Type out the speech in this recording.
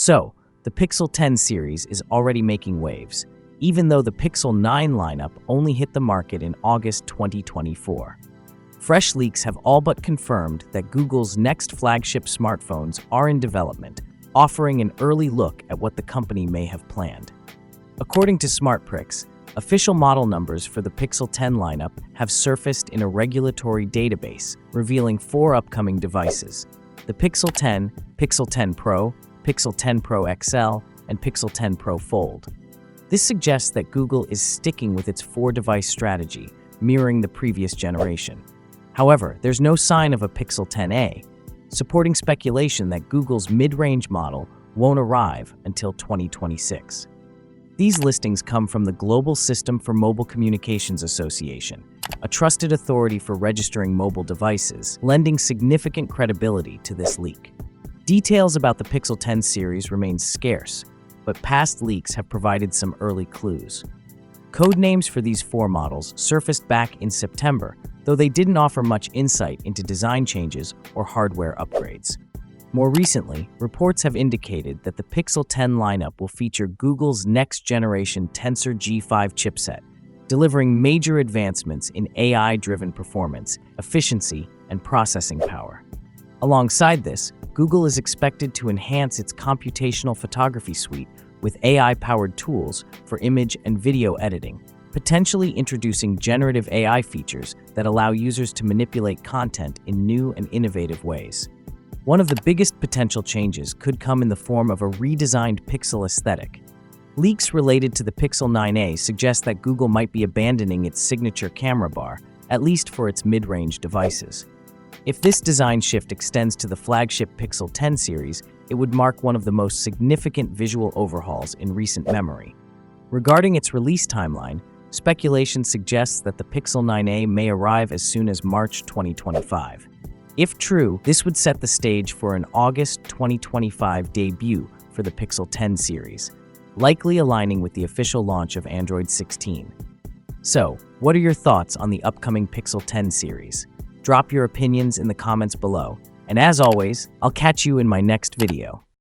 So, the Pixel 10 series is already making waves, even though the Pixel 9 lineup only hit the market in August 2024. Fresh leaks have all but confirmed that Google's next flagship smartphones are in development, offering an early look at what the company may have planned. According to SmartPrix, official model numbers for the Pixel 10 lineup have surfaced in a regulatory database, revealing 4 upcoming devices: the Pixel 10, Pixel 10 Pro, Pixel 10 Pro XL, and Pixel 10 Pro Fold. This suggests that Google is sticking with its 4-device strategy, mirroring the previous generation. However, there's no sign of a Pixel 10a, supporting speculation that Google's mid-range model won't arrive until 2026. These listings come from the Global System for Mobile Communications Association, a trusted authority for registering mobile devices, lending significant credibility to this leak. Details about the Pixel 10 series remain scarce, but past leaks have provided some early clues. Code names for these 4 models surfaced back in September, though they didn't offer much insight into design changes or hardware upgrades. More recently, reports have indicated that the Pixel 10 lineup will feature Google's next-generation Tensor G5 chipset, delivering major advancements in AI-driven performance, efficiency, and processing power. Alongside this, Google is expected to enhance its computational photography suite with AI-powered tools for image and video editing, potentially introducing generative AI features that allow users to manipulate content in new and innovative ways. One of the biggest potential changes could come in the form of a redesigned Pixel aesthetic. Leaks related to the Pixel 9a suggest that Google might be abandoning its signature camera bar, at least for its mid-range devices. If this design shift extends to the flagship Pixel 10 series, it would mark one of the most significant visual overhauls in recent memory. Regarding its release timeline, speculation suggests that the Pixel 9a may arrive as soon as March 2025. If true, this would set the stage for an August 2025 debut for the Pixel 10 series, likely aligning with the official launch of Android 16. So, what are your thoughts on the upcoming Pixel 10 series? Drop your opinions in the comments below, and as always, I'll catch you in my next video.